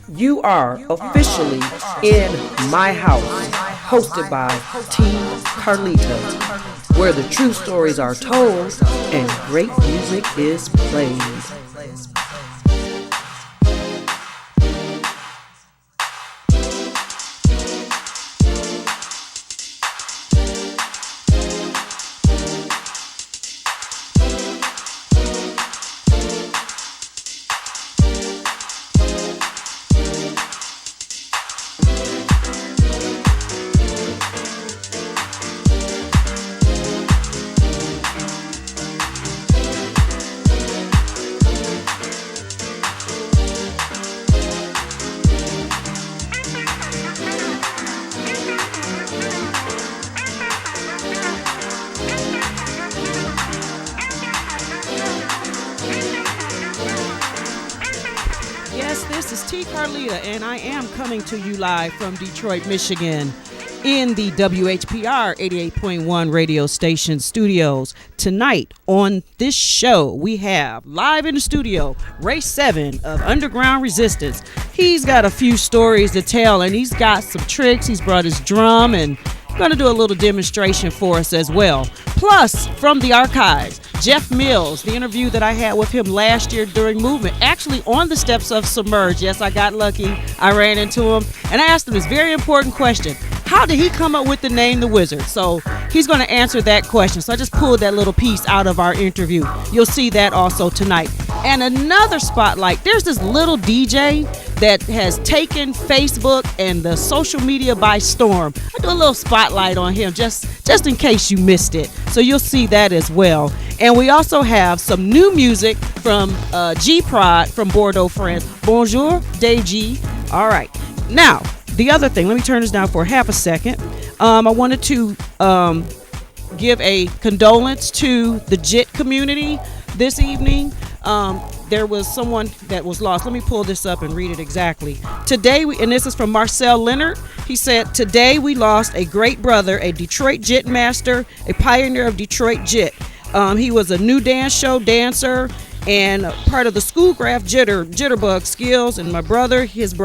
You are officially in my house, hosted by T. Carlita, where the true stories are told and great music is played. And I am coming to you live from Detroit, Michigan in the WHPR 88.1 radio station studios. Tonight on this show, we have live in the studio, Ray7 of Underground Resistance. He's got a few stories to tell and he's got some tricks. He's brought his drum and going to do a little demonstration for us as well. Plus, from the archives, Jeff Mills, the interview that I had with him last year during Movement, actually on the steps of Submerge. Yes, I got lucky. I ran into him and I asked him this very important question. How did he come up with the name The Wizard? So he's going to answer that question. So I just pulled that little piece out of our interview. You'll see that also tonight. And another spotlight, there's this little DJ that has taken Facebook and the social media by storm. I do a little spotlight on him just in case you missed it. So you'll see that as well. And we also have some new music from G-Prod from Bordeaux, France. Bonjour, Deji. All right. Now, the other thing, let me turn this down for half a second. I wanted to give a condolence to the JIT community this evening. There was someone that was lost. Let me pull this up and read it exactly. Today, and this is from Marcel Leonard. He said, today we lost a great brother, a Detroit JIT master, a pioneer of Detroit JIT. He was a new dance show dancer and part of the Schoolgraph Jitterbug skills. And my brother, his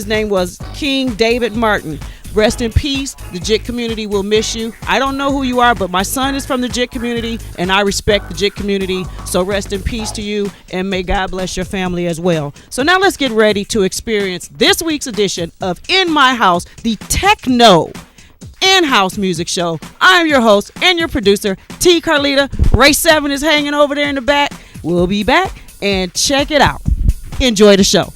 name was King David Martin. Rest in peace. The JIT community will miss you. I don't know who you are, but my son is from the JIT community, and I respect the JIT community. So rest in peace to you, and may God bless your family as well. So now let's get ready to experience this week's edition of In My House, the Techno in-house music show. I'm your host and your producer, T. Carlita. Ray7 is hanging over there in the back. We'll be back, and check it out. Enjoy the show.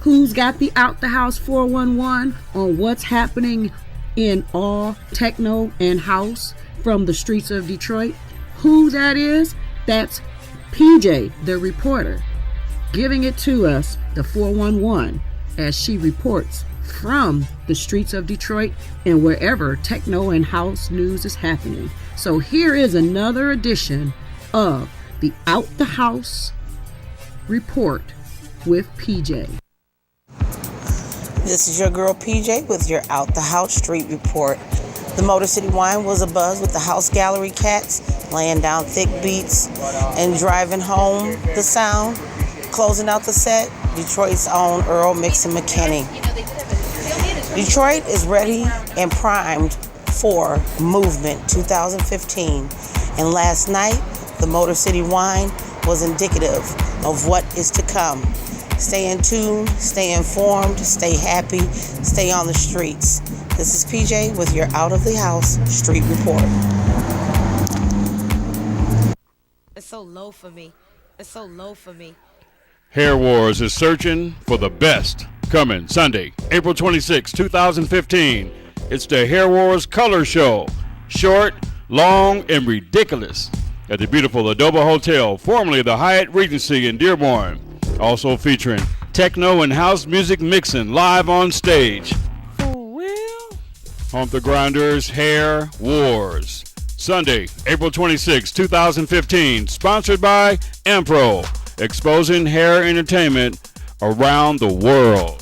Who's got the Out the House 411 on what's happening in all techno and house from the streets of Detroit? Who that is? That's PJ, the reporter, giving it to us, the 411, as she reports from the streets of Detroit and wherever techno and house news is happening. So here is another edition of the Out the House report with PJ. This is your girl PJ with your Out the House Street Report. The Motor City Wine was abuzz with the House Gallery cats laying down thick beats and driving home the sound. Closing out the set, Detroit's own Earl Mixon McKinney. Detroit is ready and primed for Movement 2015. And last night, the Motor City Wine was indicative of what is to come. Stay in tune, stay informed, stay happy, stay on the streets. This is PJ with your Out of the House Street Report. It's so low for me. It's so low for me. Hair Wars is searching for the best Coming Sunday, April 26, 2015. It's the Hair Wars Color Show. Short, long, and ridiculous. At the beautiful Adobe Hotel, formerly the Hyatt Regency in Dearborn. Also featuring techno and house music mixing live on stage. For real? Hump the Grinders Hair Wars. Sunday, April 26, 2015. Sponsored by Impro. Exposing hair entertainment around the world.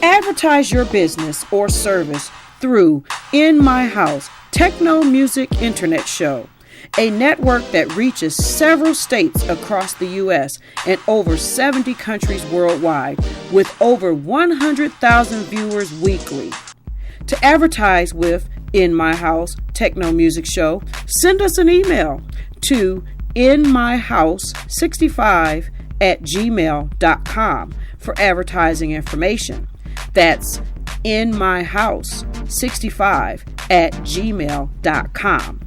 Advertise your business or service through In My House Techno Music Internet Show, a network that reaches several states across the U.S. and over 70 countries worldwide, with over 100,000 viewers weekly. To advertise with In My House Techno Music Show, send us an email to inmyhouse65@gmail.com for advertising information. That's inmyhouse65@gmail.com.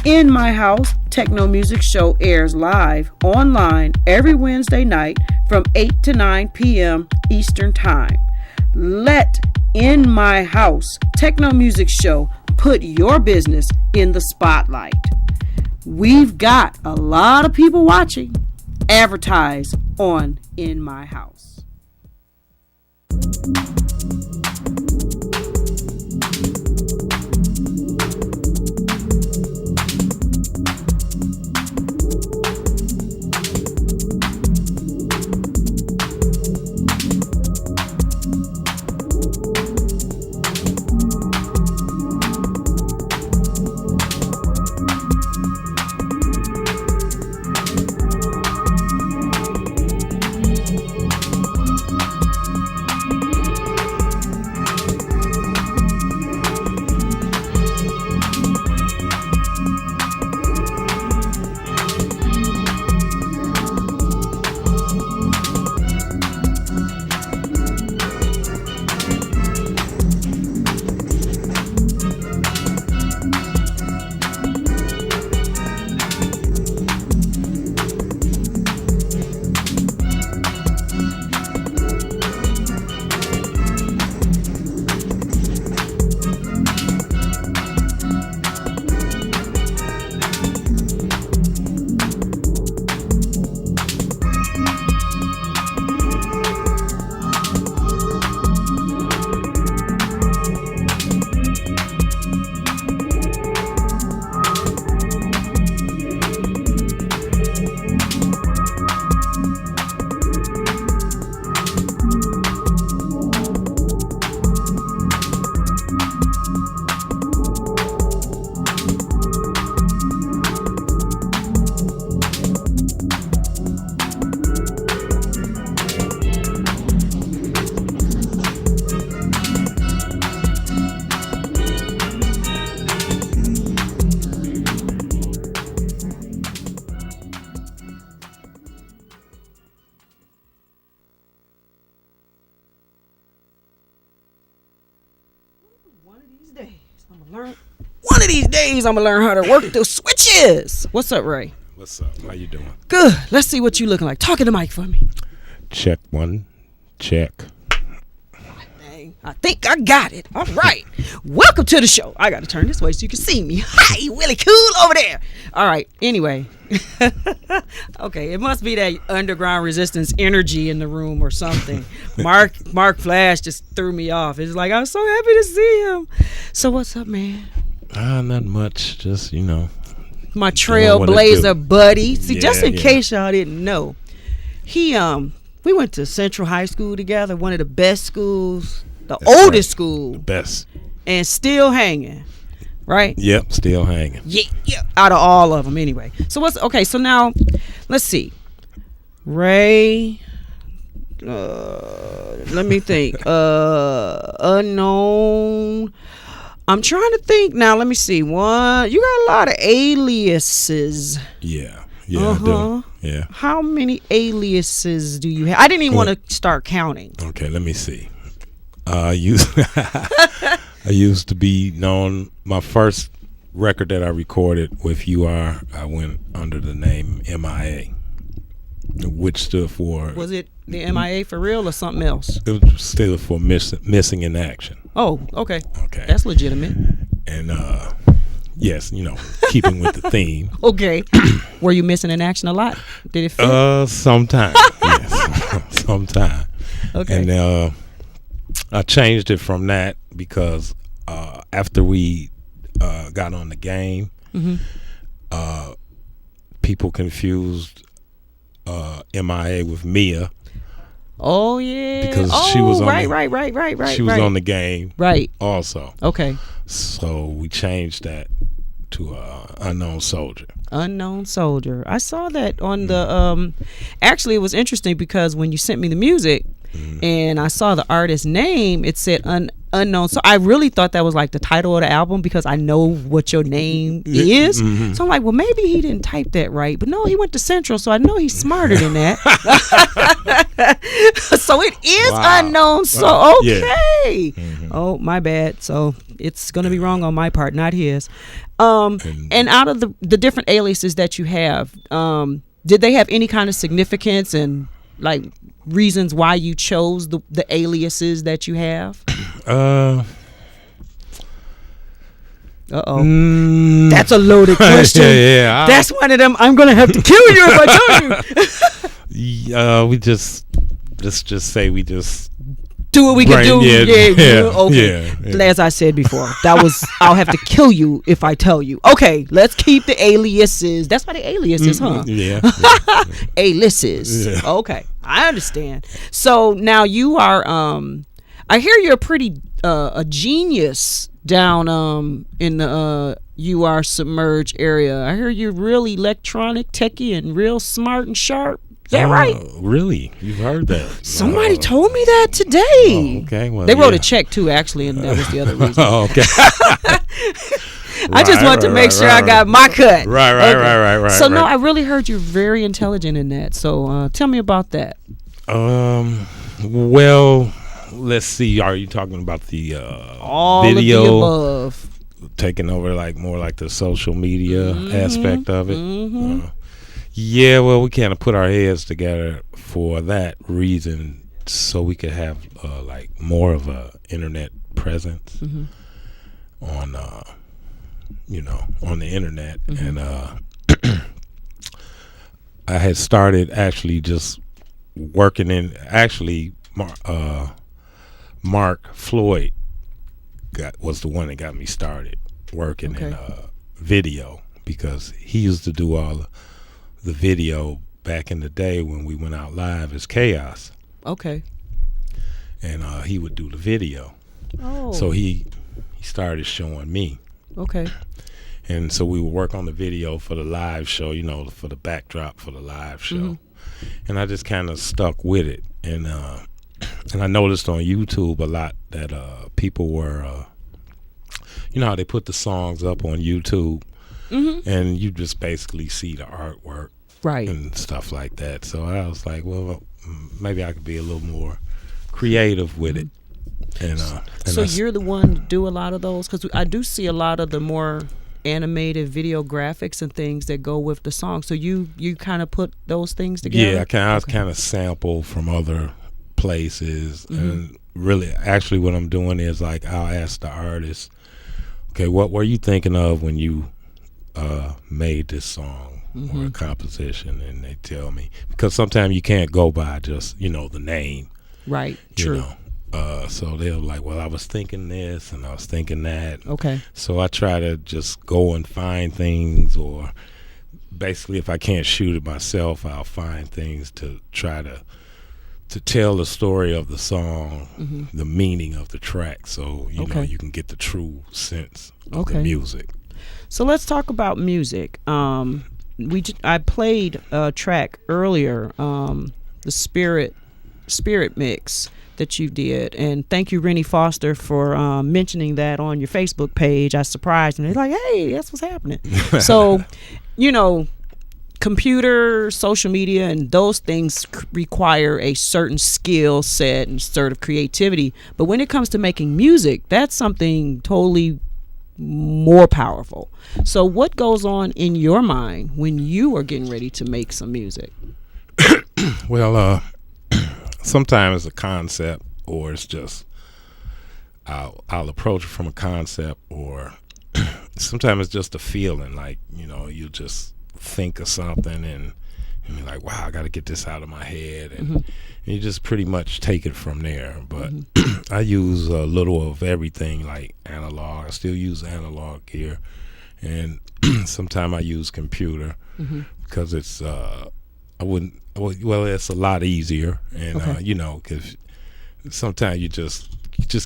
In My House Techno Music Show airs live online every Wednesday night from 8 to 9 p.m. Eastern Time. Let In My House Techno Music Show put your business in the spotlight. We've got a lot of people watching. Advertise on In My House. One of these days, I'm gonna learn how to work the switches. What's up, Ray? What's up? How you doing? Good. Let's see what you looking like. Talk in the mic for me. Check one. Check. Dang, I think I got it. All right. Welcome to the show. I got to turn this way so you can see me. Hi, Willie Cool over there. All right. Anyway. Okay. It must be that underground resistance energy in the room or something. Mark Flash just threw me off. It's like, I'm so happy to see him. So what's up, man? Not much. Just, my trailblazer buddy. See, just in case y'all didn't know, we went to Central High School together, one of the best schools, That's oldest right. School. The best. And still hanging, right? Yep, still hanging. Yeah. Out of all of them, anyway. So so now, let's see. Ray, let me think. Unknown. I'm trying to think now. Let me see. One, you got a lot of aliases. Yeah, I do. Yeah. How many aliases do you have? I didn't even want to start counting. Okay, let me see. I used to be known. My first record that I recorded with UR, I went under the name MIA. which stood for. Was it the MIA for real or something else? It stood for missing in action. Oh, okay. Okay. That's legitimate. And yes, keeping with the theme. Okay. Were you missing in action a lot? Did it fit? Sometime. Yes. Sometime. Okay. And I changed it from that because after we got on the game, people confused MIA with Mia. Oh yeah. Because she was on right. She was on the game. Right. Also. Okay. So we changed that to Unknown Soldier. Unknown Soldier. I saw that on the actually it was interesting because when you sent me the music and I saw the artist name, it said Unknown. So I really thought that was like the title of the album because I know what your name is. So I'm like, well, maybe he didn't type that right. But no, he went to Central, so I know he's smarter than that. So it is Unknown. So okay. Yeah. Oh, my bad. So it's gonna be wrong on my part, not his. And out of the different aliases that you have, did they have any kind of significance and like reasons why you chose the aliases that you have? That's a loaded question. Yeah. That's one of them. I'm gonna have to kill you if I tell you. We let's just say we just do what we can do. Yeah. Okay. Yeah. As I said before, that was I'll have to kill you if I tell you. Okay, let's keep the aliases. That's why the aliases, huh? Yeah. Aliases. Yeah. Okay, I understand. So now you are. I hear you're a genius down in the UR submerged area. I hear you're real electronic, techie, and real smart and sharp. Is that right? Really? You've heard that? Somebody told me that today. Oh, okay. Well, they wrote a check too, actually, and that was the other reason. Oh, okay. I just wanted to make sure I got my cut. Right. So no, I really heard you're very intelligent in that. So tell me about that. Well, let's see. Are you talking about the all video of the above taking over, like more like the social media aspect of it? Yeah, well, we kind of put our heads together for that reason, so we could have like more of a internet presence on, on the internet. And I had started actually just working in. Actually, Mark Floyd was the one that got me started working in video, because he used to do all the video back in the day when we went out live as Chaos. Okay. And he would do the video. Oh. So he started showing me. Okay. And so we would work on the video for the live show, for the backdrop for the live show. And I just kind of stuck with it. And I noticed on YouTube a lot that people were, how they put the songs up on YouTube. And you just basically see the artwork, right, and stuff like that. So I was like, well, maybe I could be a little more creative with it. And so you're the one to do a lot of those, because I do see a lot of the more animated video graphics and things that go with the song. So you kind of put those things together. Yeah, I kind of sample from other places, and really, actually, what I'm doing is like I'll ask the artist, okay, what were you thinking of when you made this song or a composition? And they tell me, because sometimes you can't go by just the name, right? True. So they're like, well, I was thinking this and I was thinking that. Okay. So I try to just go and find things, or basically if I can't shoot it myself, I'll find things to try to tell the story of the song, the meaning of the track, so you know you can get the true sense of the music. So let's talk about music. I played a track earlier, the Spirit mix that you did, and thank you, Rennie Foster, for mentioning that on your Facebook page. I surprised and they're like, hey, that's what's happening. So computer, social media, and those things require a certain skill set and sort of creativity, but when it comes to making music, that's something totally more powerful. So what goes on in your mind when you are getting ready to make some music? Well, sometimes it's a concept, or it's just I'll approach it from a concept, or sometimes it's just a feeling, like, you know, you just think of something and you're like, wow, I got to get this out of my head, and you just pretty much take it from there. But I use a little of everything, like analog. I still use analog gear, and sometimes I use computer because it's it's a lot easier, and you know, because sometimes you just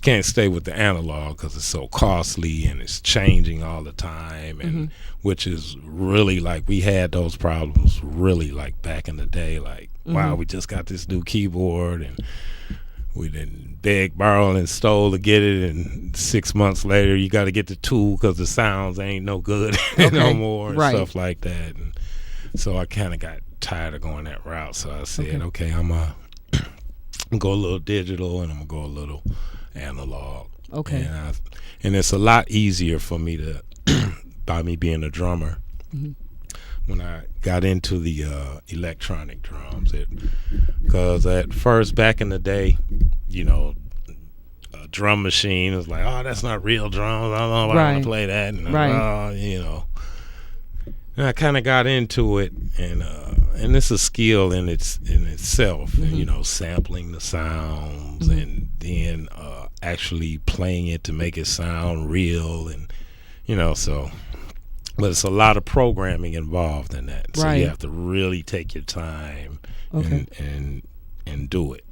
can't stay with the analog because it's so costly and it's changing all the time, and which is really, like, we had those problems really, like, back in the day, like, wow, we just got this new keyboard and we didn't beg, borrow, and stole to get it, and 6 months later you got to get the tool because the sounds ain't no good no more, and stuff like that. And so I kind of got tired of going that route, so I said, okay, I'm gonna go a little digital and I'm gonna go a little analog. And it's a lot easier for me to by me being a drummer. When I got into the electronic drums, because at first, back in the day, you know, a drum machine was like, oh, that's not real drums, I don't know if I want to play that, and you know, and I kind of got into it, and it's a skill in itself, and, you know, sampling the sounds and then actually playing it to make it sound real, and, you know, so, but it's a lot of programming involved in that, so you have to really take your time and do it.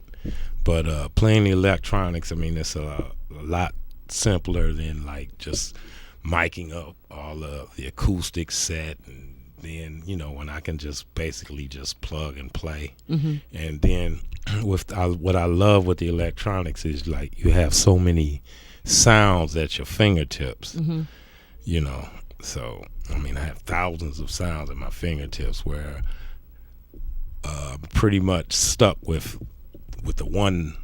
But playing the electronics, I mean, it's a lot simpler than, like, just miking up all of the acoustic set, and then, you know, when I can just basically just plug and play. And then what I love with the electronics is, like, you have so many sounds at your fingertips, you know. So, I mean, I have thousands of sounds at my fingertips, where I'm pretty much stuck with the one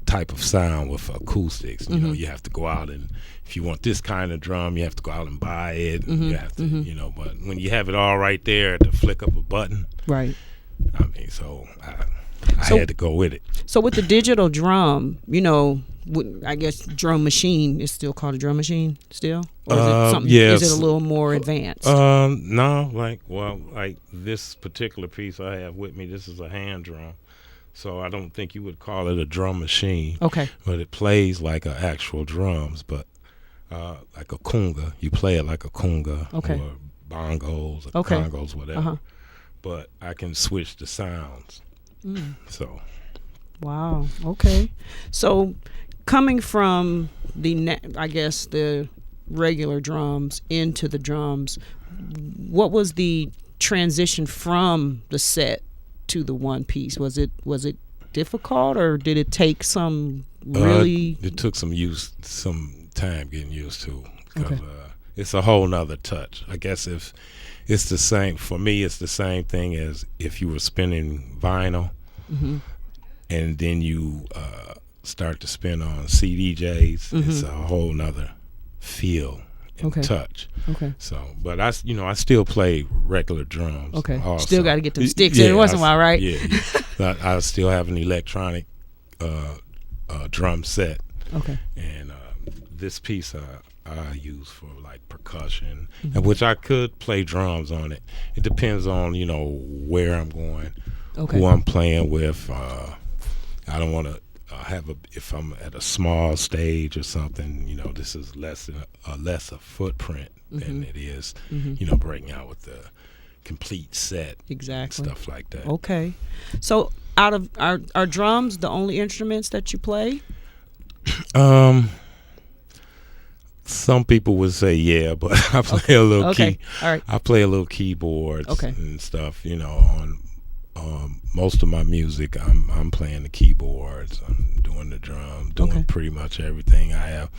type of sound with acoustics. You know, you have to go out, and if you want this kind of drum, you have to go out and buy it. And you have to, you know, but when you have it all right there at the flick of a button, I mean, so I had to go with it. So with the digital drum, you know, I guess drum machine is still called a drum machine still, or is it something? Is it a little more advanced? No, like this particular piece I have with me, this is a hand drum, so I don't think you would call it a drum machine. But it plays like an actual drums, but like a conga, you play it like a conga, or bongos, or congos, whatever. But I can switch the sounds. So. Wow. Okay. So, coming from the regular drums into the drums, what was the transition from the set to the one piece? Was it difficult, or did it take some really? It took some time getting used to, because it's a whole nother touch. I guess if it's the same for me, it's the same thing as if you were spinning vinyl. And then you start to spin on CDJs. It's a whole nother feel and touch. So, but I still play regular drums. Also. Still got to get them sticks every once in a while, right? But I still have an electronic drum set. And this piece I use for, like, percussion, and which I could play drums on it. It depends on, you know, where I'm going, who I'm playing with. I don't want to if I'm at a small stage or something, you know, this is less a footprint than it is, you know, breaking out with the complete set, stuff like that. So, out of are drums the only instruments that you play? Some people would say yeah, but I play a little I play a little keyboards and stuff, you know, on most of my music. I'm playing the keyboards, I'm doing the drums, doing pretty much everything. I have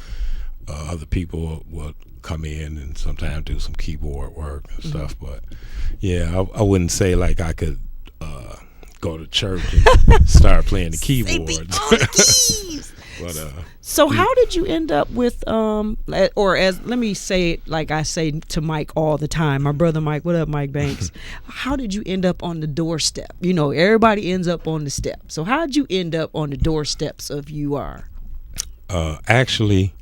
other people will come in and sometimes do some keyboard work and stuff, but yeah, I wouldn't say like I could go to church and start playing the keyboards. But so how did you end up with or as let me say it like I say to Mike all the time, my brother Mike, what up Mike Banks? How did you end up on the doorstep? You know, everybody ends up on the step. So how did you end up on the doorsteps of UR? Actually,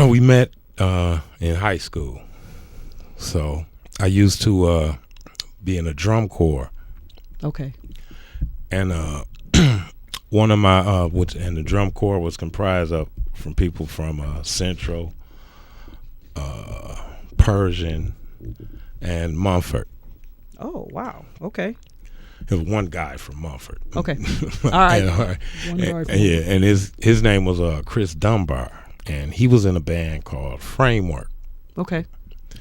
we met in high school. So I used to be in a drum corps. Okay. And one of my and the drum corps was comprised of from people from Central, Persian, and Mumford. Oh wow. Okay. There was one guy from Mumford. Okay. All right. And his name was Chris Dunbar, and he was in a band called Framework. Okay.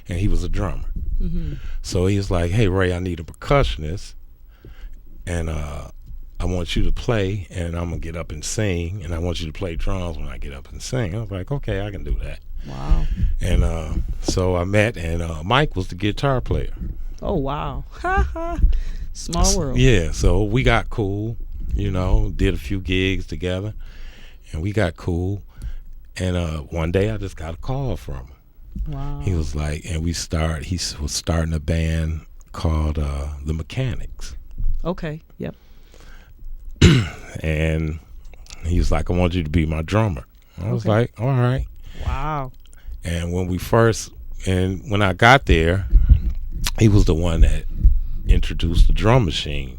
And he was a drummer. Mm-hmm. So he was like, "Hey Ray, I need a percussionist, and I want you to play, and I'm gonna get up and sing, and I want you to play drums when I get up and sing." I was like, "Okay, I can do that." Wow. And so I met, and Mike was the guitar player. Oh wow. Ha ha. Small world. Yeah, so we got cool, you know, did a few gigs together, and we got cool. And one day I just got a call from him. Wow. He was like, and he was starting a band called The Mechanics. Okay, yep. And he was like, "I want you to be my drummer." I was like, "All right." Wow. And when I got there, he was the one that introduced the drum machine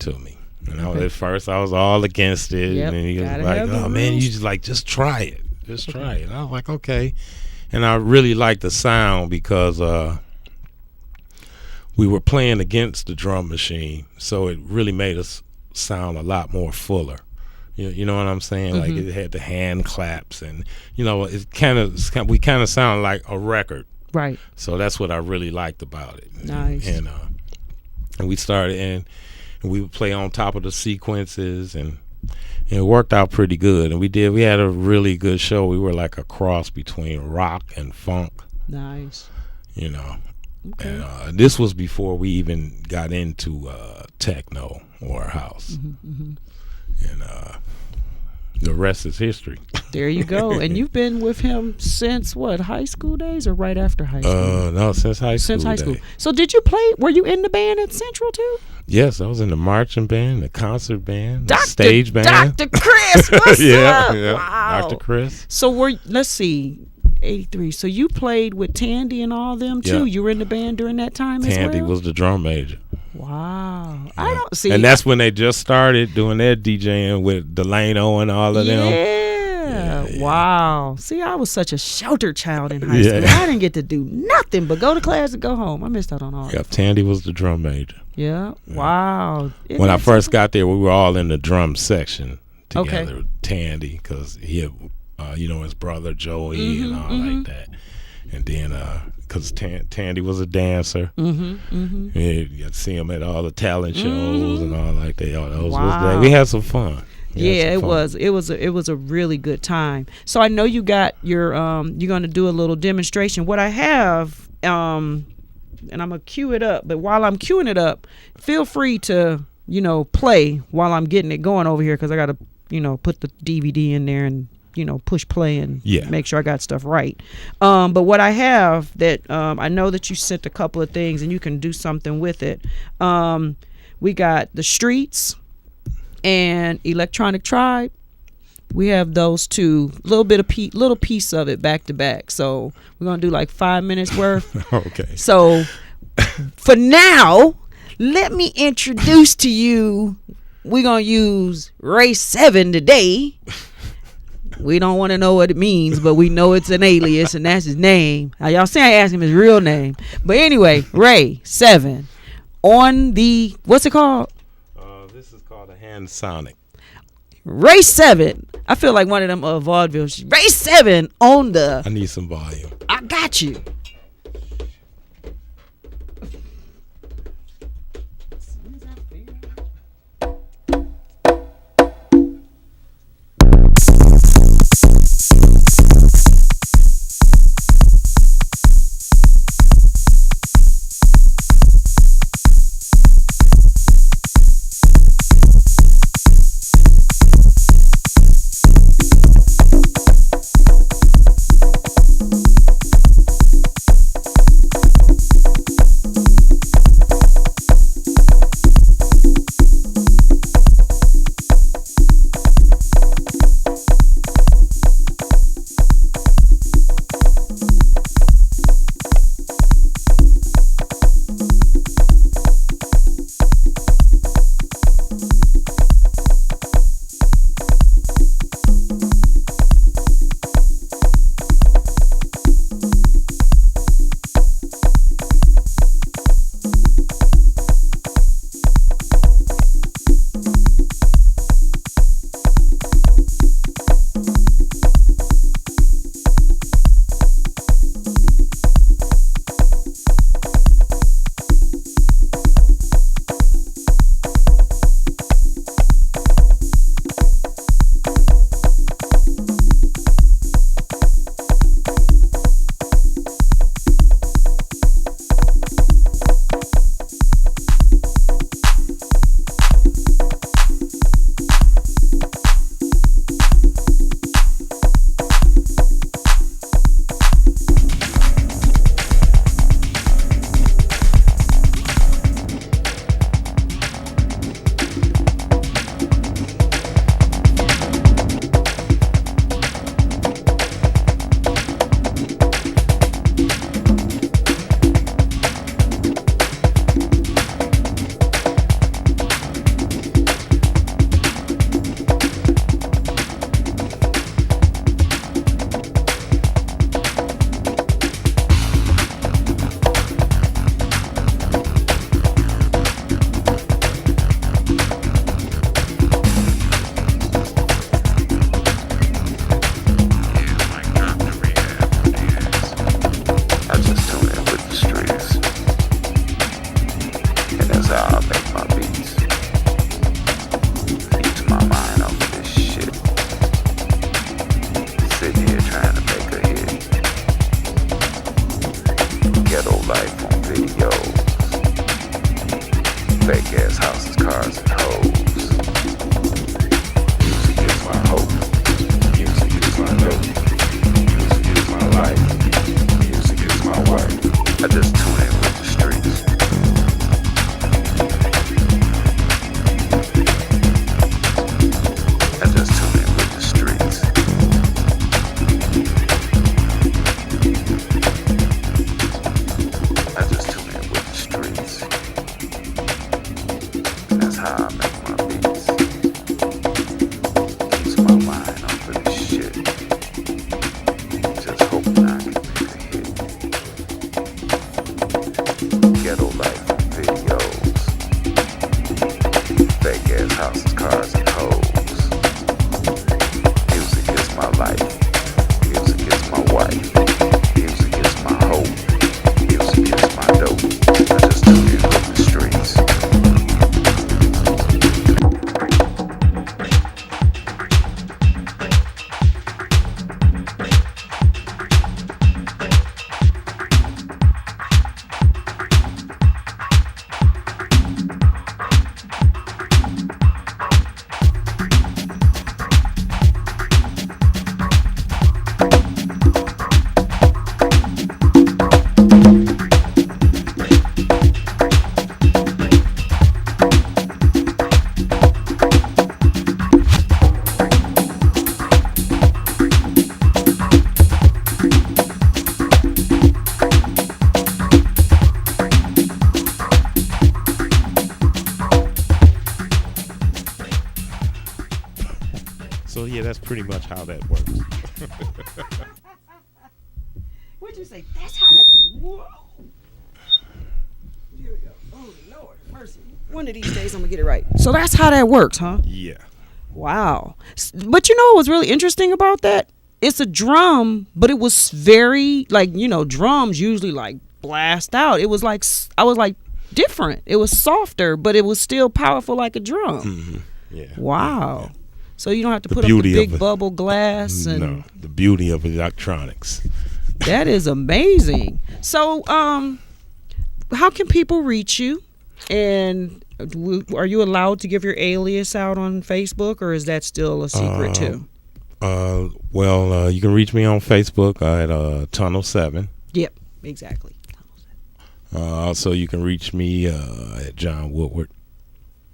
to me. And at first I was all against it. Yep, And he was like, "Oh man, you just try it. Just try it." And I was like, "Okay." And I really liked the sound because we were playing against the drum machine, so it really made us sound a lot more fuller. You know what I'm saying? Mm-hmm. Like it had the hand claps, and you know, we kind of sounded like a record. Right. So that's what I really liked about it. Nice. And we started and we would play on top of the sequences, and it worked out pretty good. And we had a really good show. We were like a cross between rock and funk. Nice. You know. Okay. And this was before we even got into techno or house. Mm-hmm, mm-hmm. And the rest is history. There you go. And you've been with him since what, high school days or right after high school? No, since high school. Since high school. So did you play? Were you in the band at Central too? Yes, I was in the marching band, the concert band, the stage band. Dr. Chris, what's up? Yeah, wow. Dr. Chris. So let's see, 83. So you played with Tandy and all them too. Yeah. You were in the band during that time as well. Tandy was the drum major. Wow. Yeah. I don't see. And that's when they just started doing their DJing with Delano and all of them. Yeah. Wow. See, I was such a sheltered child in high school. I didn't get to do nothing but go to class and go home. I missed out on all. Yeah, Tandy was the drum major. Yeah. Wow. When I first got there, we were all in the drum section together. Okay. With Tandy, because he had, his brother Joey and all like that. And then, because Tandy was a dancer, you got to see him at all the talent shows and all like that. We had some fun. It was a really good time. So I know you got your you're going to do a little demonstration. What I have and I'm gonna cue it up, but while I'm queuing it up, feel free to play while I'm getting it going over here, because I gotta put the DVD in there and push play and make sure I got stuff right. But what I have that I know that you sent a couple of things and you can do something with it. We got The Streets and Electronic Tribe. We have those two, little piece of it back to back. So we're gonna do like 5 minutes worth. Okay. So for now, let me introduce to you. We're gonna use Ray7 today. We don't want to know what it means, but we know it's an alias, and that's his name. Now, y'all say I asked him his real name, but anyway, Ray7 on the what's it called? This is called a hand sonic. Ray7. I feel like one of them vaudevilles. Ray7 on the. I need some volume. I got you. So yeah, that's pretty much how that works. What'd you say? That's how that. Whoa. Here we go. Oh Lord, mercy. One of these days I'm gonna get it right. So that's how that works, huh? Yeah. Wow. But you know what was really interesting about that? It's a drum, but it was very like, you know, drums usually like blast out. It was like, I was like different. It was softer, but it was still powerful like a drum. Mm-hmm. Yeah. Wow. Yeah. So you don't have to put up the big bubble glass and no, the beauty of electronics. That is amazing. So how can people reach you? And are you allowed to give your alias out on Facebook, or is that still a secret too? Well, you can reach me on Facebook at Tunnel 7. Yep, exactly. Also, you can reach me at John Woodward.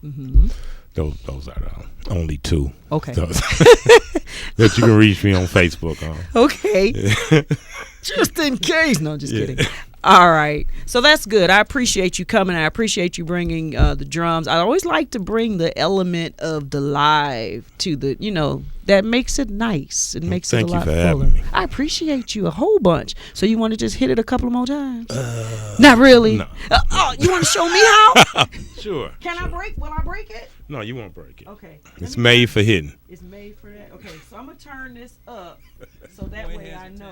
Mm-hmm. Those are the only two. Okay. That you can reach me on Facebook on. Okay. Just in case. No, just kidding. All right. So that's good. I appreciate you coming. I appreciate you bringing the drums. I always like to bring the element of the live to the, you know, that makes it nice. It makes it a lot fuller. I appreciate you a whole bunch. So you want to just hit it a couple of more times? Not really? No. You want to show me how? Sure. Can I break? Will I break it? No, you won't break it. Okay. It's made for hitting. It's made for that? Okay, so I'm going to turn this up so that way I know.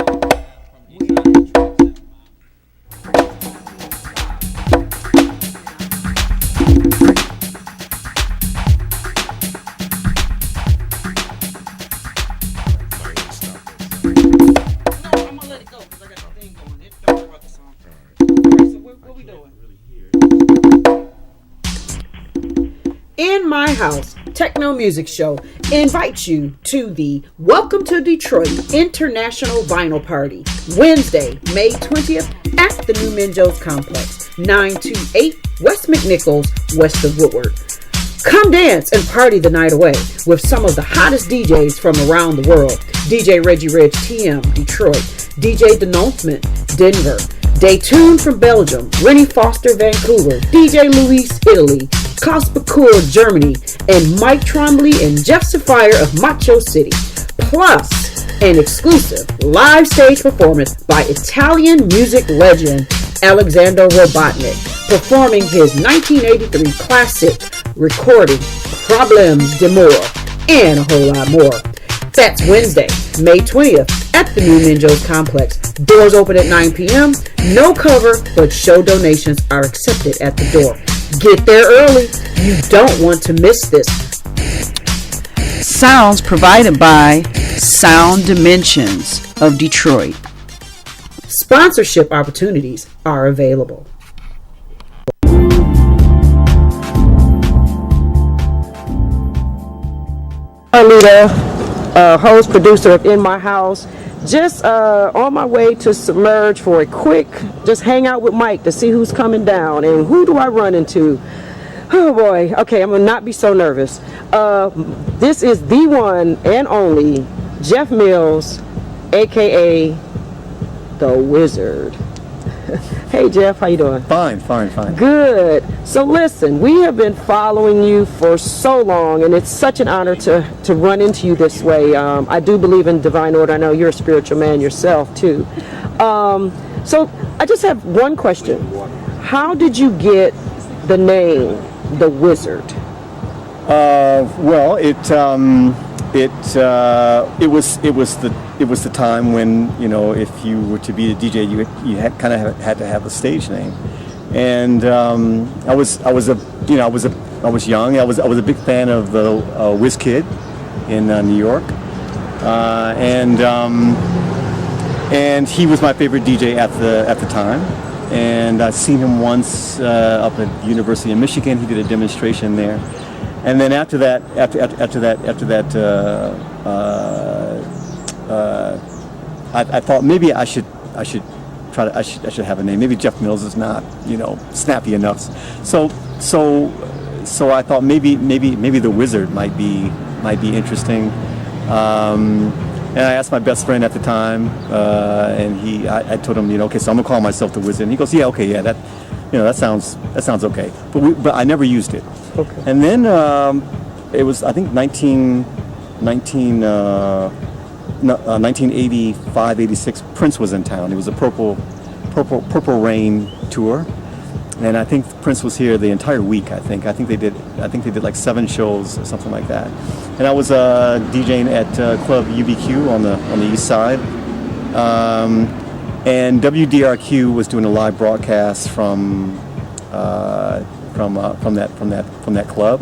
In My House, Techno Music Show invites you to the Welcome to Detroit International Vinyl Party, Wednesday, May 20th at the New Minjo's Complex, 928 West McNichols, west of Woodward. Come dance and party the night away with some of the hottest DJs from around the world. DJ Reggie Ridge TM, Detroit. DJ Denouncement, Denver. Daytune from Belgium. Rennie Foster, Vancouver. DJ Luis, Italy. Klaus Bacour, Germany. And Mike Trombley and Jeff Sapphire of Macho City. Plus, an exclusive live stage performance by Italian music legend Alexander Robotnik, performing his 1983 classic recording Problems d'Amour, and a whole lot more. That's Wednesday, May 20th at the New Minjo's Complex. Doors open at 9 p.m. No cover, but show donations are accepted at the door. Get there early. You don't want to miss this. Sounds provided by Sound Dimensions of Detroit. Sponsorship opportunities are available. Arlita, host, producer of In My House. Just on my way to Submerge for a quick, just hang out with Mike to see who's coming down. And who do I run into? Oh boy. Okay, I'm going to not be so nervous. This is the one and only Jeff Mills, a.k.a. The Wizard. Hey Jeff, how you doing? Fine. Good. So listen, we have been following you for so long, and it's such an honor to run into you this way. I do believe in divine order. I know you're a spiritual man yourself too. So I just have one question. How did you get the name The Wizard? Well, it was the time when, you know, if you were to be a DJ, you had to have a stage name, and I was young. I was a big fan of the WizKid in New York, and he was my favorite DJ at the time. And I've seen him once up at the University of Michigan. He did a demonstration there. And then after that, I thought maybe I should have a name. Maybe Jeff Mills is not, you know, snappy enough. So I thought maybe The Wizard might be interesting. And I asked my best friend at the time, and I told him, you know, okay, so I'm gonna call myself The Wizard. And he goes, yeah, okay, yeah, that sounds okay. But I never used it. Okay. And then it was, I think, 1985, 86. Prince was in town. It was a Purple Rain tour, and I think Prince was here the entire week. I think they did like 7 shows or something like that. And I was DJing at Club UBQ on the east side, and WDRQ was doing a live broadcast from that club,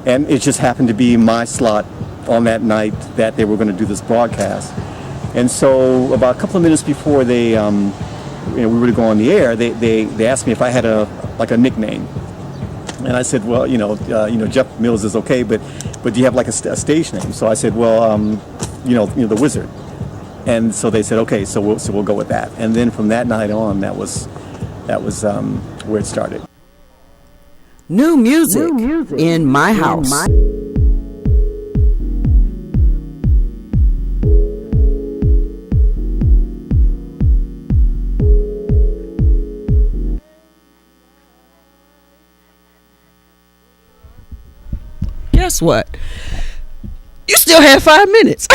and it just happened to be my slot on that night that they were going to do this broadcast. And so about a couple of minutes before we were to go on the air, they asked me if I had a nickname, and I said, well, Jeff Mills is okay, but do you have like a stage name? So I said, well, The Wizard. And so they said, okay, so we'll go with that. And then from that night on, that was where it started. New music in my house. Guess what? You still have 5 minutes.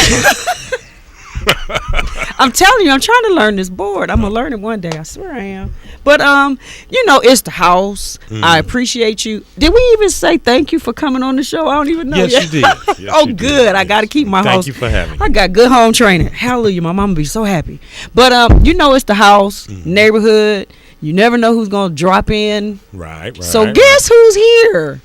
I'm telling you, I'm trying to learn this board. I'm gonna learn it one day. I swear I am. But it's the house. I appreciate you. Did we even say thank you for coming on the show? I don't even know. Yes, yet. you did. Yes, Oh, you good. did. I got to keep my house. Thank you for having me. I got good home training. Hallelujah. My mama be so happy. But it's the house, neighborhood. You never know who's gonna drop in. Right. So guess who's here?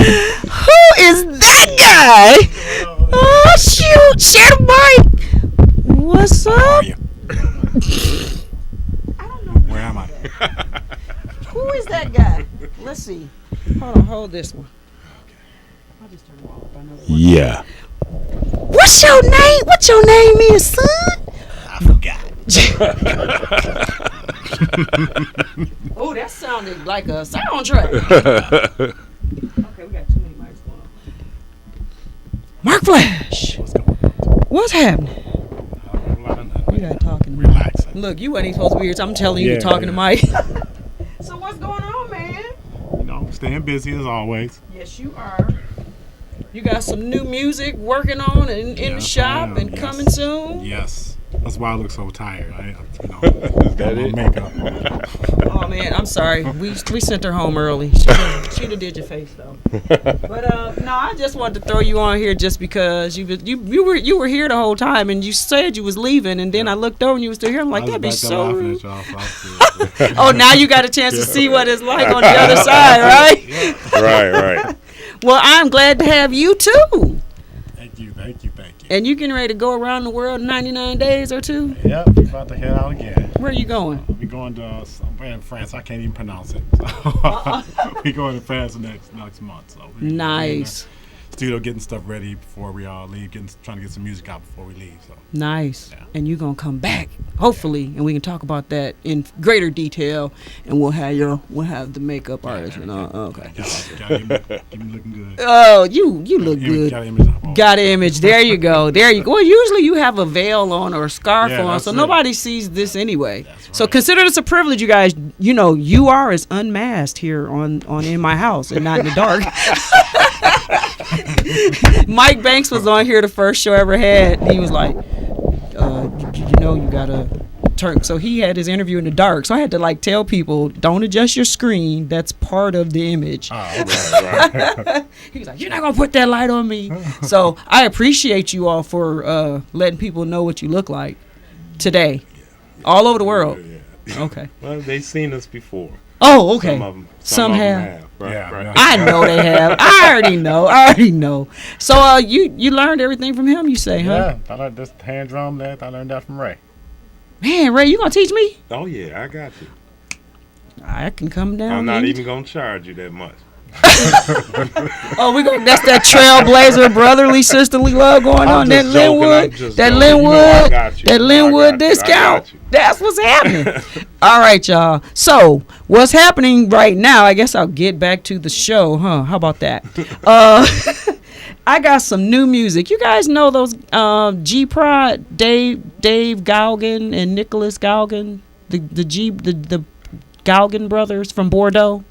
Who is that guy? Oh shoot! Share the mic. What's up? How are you? Where am I? Who is that guy? Let's see. Hold this one. I'll just turn it off. I know that one. Yeah. What's your name? What your name is, son? I forgot. Oh, that sounded like a soundtrack. Okay, we got too many mics going on. Mark Flash. What's happening? You got talking to Relaxing. Look, you wasn't even supposed to be here, so I'm telling you, you're talking to Mike. So what's going on, man? Staying busy as always. Yes, you are. You got some new music working on in the shop and coming soon? Yes. That's why I look so tired. Is that it? Makeup. Oh man, I'm sorry. We sent her home early. She did your face though. But no, I just wanted to throw you on here just because you were here the whole time and you said you was leaving and then I looked over and you were still here. I'm like, that'd be so rude. Oh, now you got a chance to see what it's like on the other side, right? Right. Well, I'm glad to have you too. Thank you. And you getting ready to go around the world in 99 days or two? Yep, we're about to head out again. Where are you going? We're going to somewhere in France. I can't even pronounce it. We're going to France next month. So Nice. studio getting stuff ready before we all leave, trying to get some music out before we leave. So Nice. Yeah. And you're gonna come back, hopefully, and we can talk about that in greater detail. And we'll have the makeup artist. And okay. Got me looking good. Oh, you look good. Got image up. Got an image. There you go. There you go. Well, usually you have a veil on or a scarf Yeah, on, that's so it. nobody sees this anyway. That's So right. consider this a privilege, you guys. You know, you are as unmasked here on In My House and not in the dark. Mike Banks was on here the first show I ever had. He was like, you gotta turn. So he had his interview in the dark. So I had to like tell people, don't adjust your screen. That's part of the image. Right. He was like, you're not gonna put that light on me. So I appreciate you all for letting people know what you look like today, all over the world. Okay. Well, they seen us before. Oh, okay. Some of them have. Right, Yeah, right. yeah. I know they have. I already know. So you learned everything from him, you say, huh? Yeah, I learned this hand drum. That I learned that from Ray. Man, Ray, you gonna teach me? Oh yeah, I got you. I can come down. I'm not any- even gonna charge you that much. Oh, that's that trailblazer brotherly sisterly love going I'm on. That just joking, I'm Linwood, just that joking. You know I got you. That I Linwood got you. I discount. got you. That's what's happening. All right, y'all. So what's happening right now? I guess I'll get back to the show, huh? How about that? I got some new music. You guys know those G Prod, Dave Gauguin and Nicholas Gauguin, the Gauguin brothers from Bordeaux.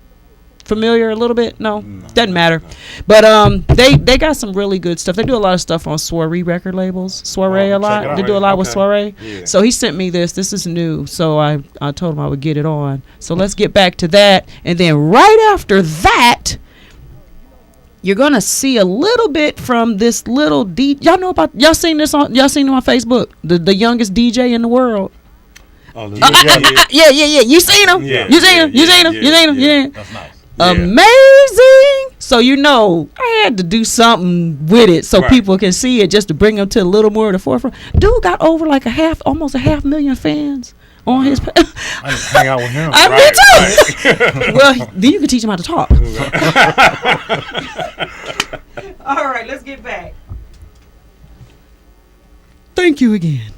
Familiar a little bit? No, doesn't matter. But they got some really good stuff. They do a lot of stuff on Soiree record labels. Soiree a lot. check it out. They do a lot with Okay. Soiree. Yeah. So he sent me this. This is new. So I told him I would get it on. So let's get back to that. And then right after that, you're gonna see a little bit from this little y'all seen this on Facebook? The youngest DJ in the world. Oh, Yeah. You seen him? Yeah, You seen him? yeah, You seen him? yeah, You seen him? yeah. Yeah. That's nice. Yeah. Amazing. So I had to do something with it so Right. people can see it, just to bring them to a little more of the forefront. Dude got over like almost a 500,000 fans on his I just hang out with him. me too. Well, then you can teach him how to talk. All right, let's get back. Thank you again.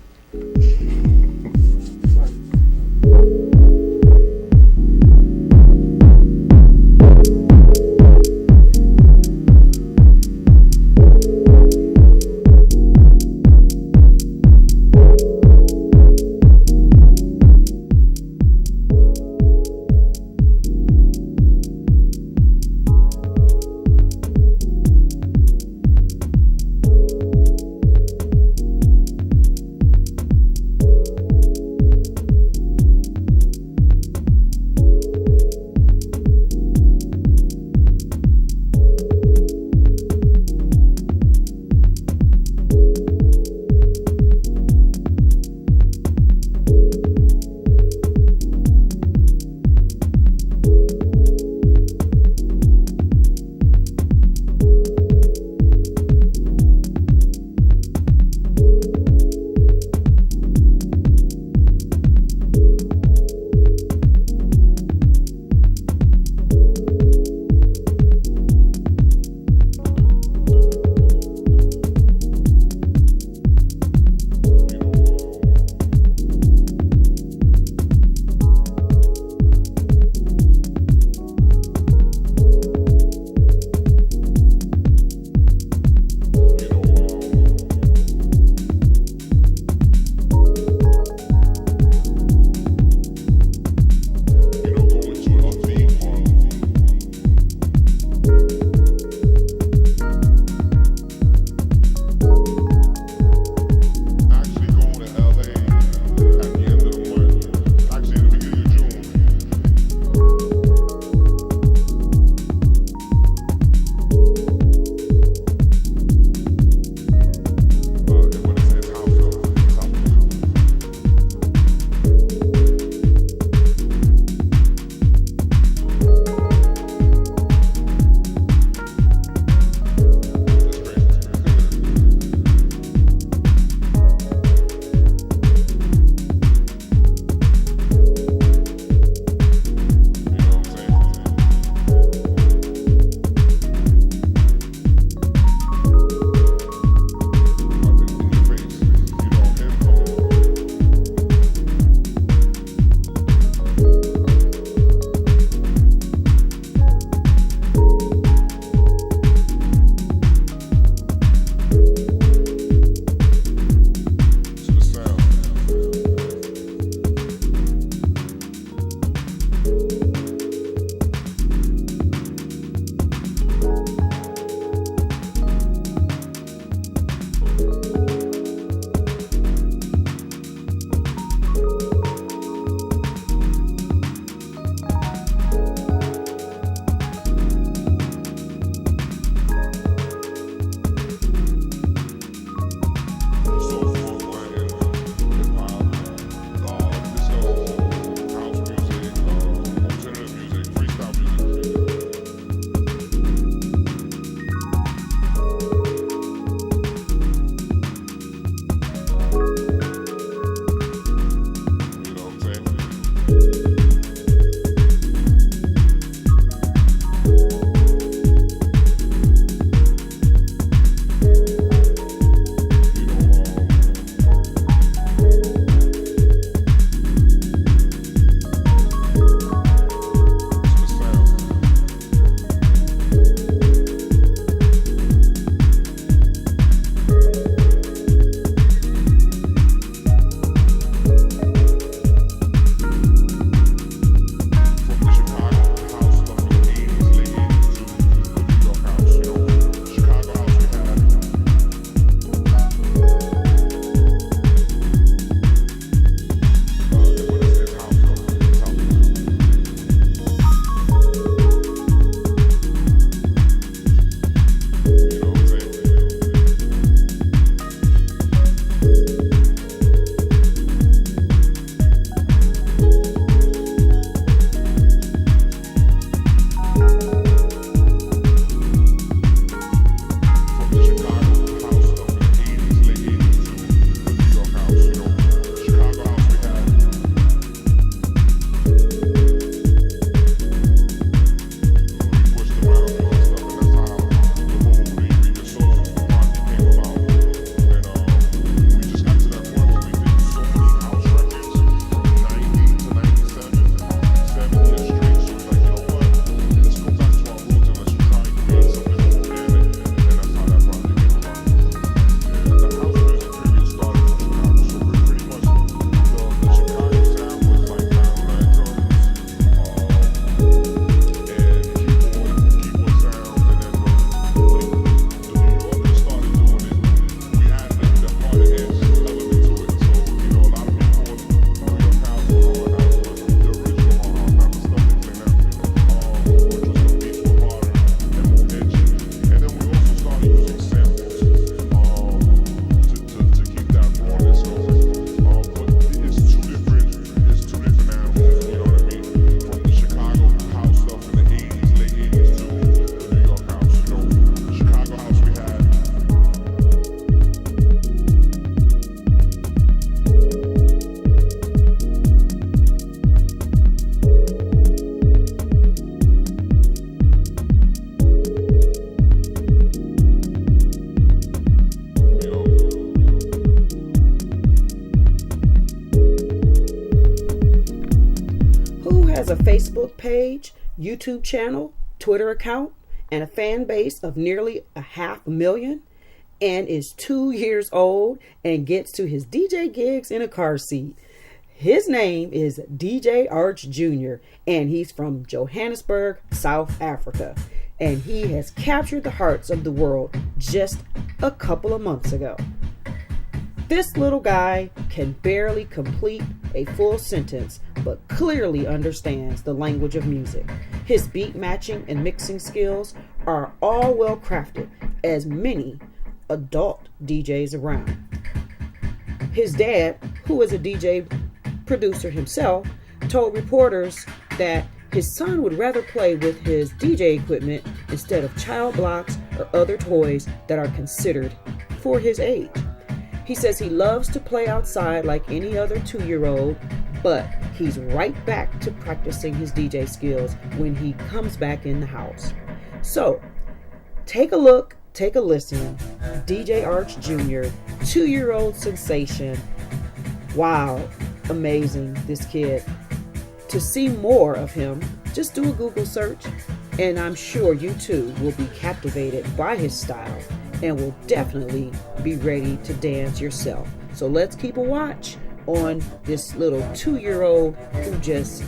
Facebook page, YouTube channel, Twitter account, and a fan base of nearly 500,000, and is 2 years old and gets to his DJ gigs in a car seat. His name is DJ Arch Jr., and he's from Johannesburg, South Africa. And he has captured the hearts of the world just a couple of months ago. This little guy can barely complete a full sentence, but clearly understands the language of music. His beat matching and mixing skills are all well crafted, as many adult DJs around. His dad, who is a DJ producer himself, told reporters that his son would rather play with his DJ equipment instead of child blocks or other toys that are considered for his age. He says he loves to play outside like any other 2-year-old, but he's right back to practicing his DJ skills when he comes back in the house. So, take a look, take a listen. DJ Arch Jr., 2-year-old sensation. Wow, amazing, this kid. To see more of him, just do a Google search, and I'm sure you too will be captivated by his style and will definitely be ready to dance yourself. So let's keep a watch on this little 2-year-old who just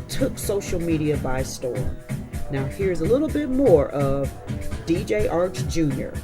took social media by storm. Now here's a little bit more of DJ Arch Jr.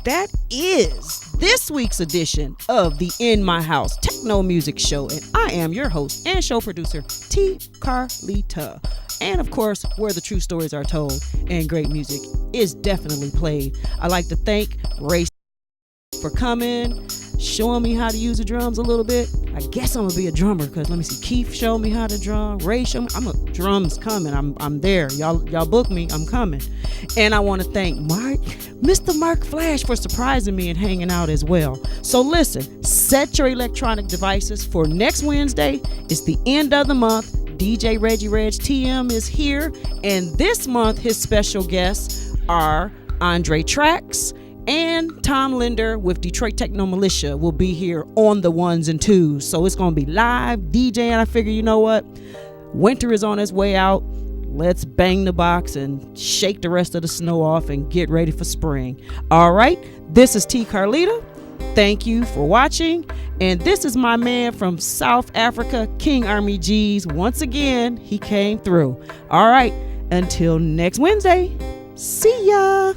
That is this week's edition of the In My House Techno Music Show, and I am your host and show producer, T. Carlita. And of course, where the true stories are told and great music is definitely played. I'd like to thank Ray7 for coming, showing me how to use the drums a little bit. I guess I'm gonna be a drummer, because let me see, Keith showed me how to drum, Ray showed me, drums coming, I'm there, y'all book me, I'm coming. And I want to thank Mr. Mark Flash for surprising me and hanging out as well. So listen, set your electronic devices for next Wednesday. It's the end of the month. DJ Reggie Reg TM is here, and this month his special guests are Andre Trax and Tom Linder with Detroit Techno Militia will be here on the 1s and 2s. So it's going to be live DJing. I figure, you know what? Winter is on its way out. Let's bang the box and shake the rest of the snow off and get ready for spring. All right. This is T. Carlita Thank you for watching. And this is my man from South Africa, King Army G's. Once again, he came through. All right, until next Wednesday. See ya.